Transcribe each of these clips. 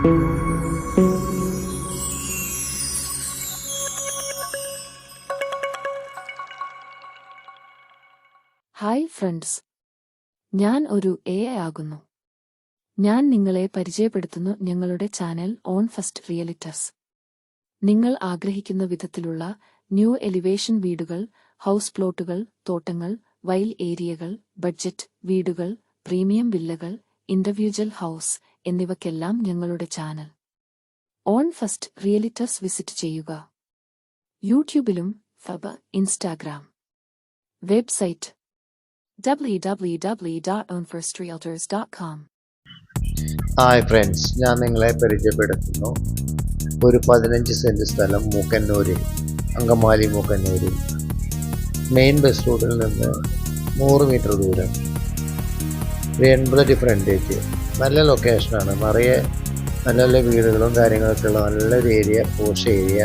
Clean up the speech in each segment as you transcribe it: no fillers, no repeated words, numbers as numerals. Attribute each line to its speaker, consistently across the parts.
Speaker 1: Hi friends, ഞാൻ ഒരു AI ആകുന്നു. ഞാൻ നിങ്ങളെ പരിചയപ്പെടുത്തുന്നു ഞങ്ങളുടെ ചാനൽ ഓൺ ഫസ്റ്റ് റിയലിറ്റേഴ്സ്. നിങ്ങൾ ആഗ്രഹിക്കുന്ന വിധത്തിലുള്ള ന്യൂ എലിവേഷൻ വീടുകൾ, ഹൗസ് പ്ലോട്ടുകൾ, തോട്ടങ്ങൾ, വൈൽ ഏരിയകൾ, ബഡ്ജറ്റ് വീടുകൾ, പ്രീമിയം വില്ലകൾ, ഇൻഡിവിജ്വൽ ഹൗസ് എന്നിവയ്ക്കെല്ലാം ഞങ്ങളുടെ ചാനൽ ഓൺ ഫസ്റ്റ് റിയലിറ്റേഴ്സ് വിസിറ്റ് ചെയ്യുക. യൂട്യൂബിലും Instagram website www.ownfirstrealtors.com.
Speaker 2: Hi friends, ഞാൻ നിങ്ങളെ പരിചയപ്പെടുത്തുന്നു ഒരു 15 സെൻറ്റ് സ്ഥലം മൂക്കന്നൂരിൽ, അങ്കമാലി മൂക്കന്നൂരിൽ. മെയിൻ ബസ് റൂട്ടിൽ നിന്ന് 100 മീറ്റർ ദൂരം, 80 ഫ്രണ്ടേജ്. നല്ല ലൊക്കേഷനാണ്, നിറയെ നല്ല നല്ല വീടുകളും കാര്യങ്ങളൊക്കെ ഉള്ള നല്ലൊരു ഏരിയ, പോഷ് ഏരിയ.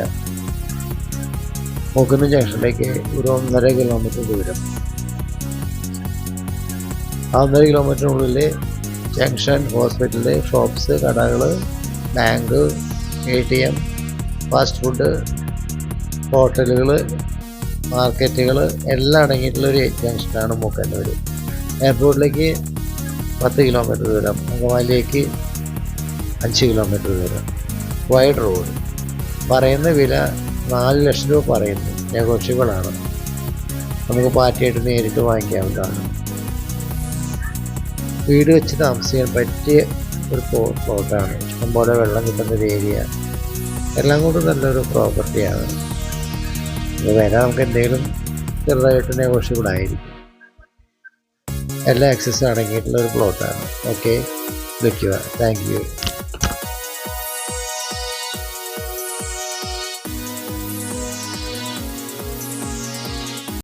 Speaker 2: മൂക്കന്നൂർ ജംഗ്ഷനിലേക്ക് ഒരു 1.5 കിലോമീറ്റർ ദൂരം. 1.5 കിലോമീറ്ററിനുള്ളിൽ ജംഗ്ഷൻ, ഹോസ്പിറ്റല്, ഷോപ്സ്, കടകൾ, ബാങ്ക്, ATM, ഫാസ്റ്റ് ഫുഡ്, ഹോട്ടലുകൾ, മാർക്കറ്റുകൾ എല്ലാം അടങ്ങിയിട്ടുള്ളൊരു ജംഗ്ഷനാണ് മൂക്കന്നൂർ. എയർപോർട്ടിലേക്ക് 10 കിലോമീറ്റർ ദൂരം, അങ്കമാലിയിലേക്ക് 5 കിലോമീറ്റർ ദൂരം. Wide road. പറയുന്ന വില 4 ലക്ഷം രൂപ പറയുന്നു, നെഗോഷ്യബിളാണ്. നമുക്ക് പാർട്ടിയായിട്ട് നേരിട്ട് വാങ്ങിക്കാവുന്നതാണ്. വീട് വെച്ച് താമസിക്കാൻ പറ്റിയ ഒരു പ്ലോട്ടാണ്. ഇഷ്ടംപോലെ വെള്ളം കിട്ടുന്നൊരു ഏരിയ, എല്ലാം കൊണ്ടും നല്ലൊരു പ്രോപ്പർട്ടിയാണ്. വില നമുക്ക് എന്തെങ്കിലും ചെറുതായിട്ട് നെഗോഷ്യബിൾ ആയിരിക്കും. എല്ലാ ആക്സസും അടങ്ങിയിട്ടുള്ള ഒരു പ്ലോട്ടാണ്. ഓക്കെ, വിളിക്കുക. Thank you.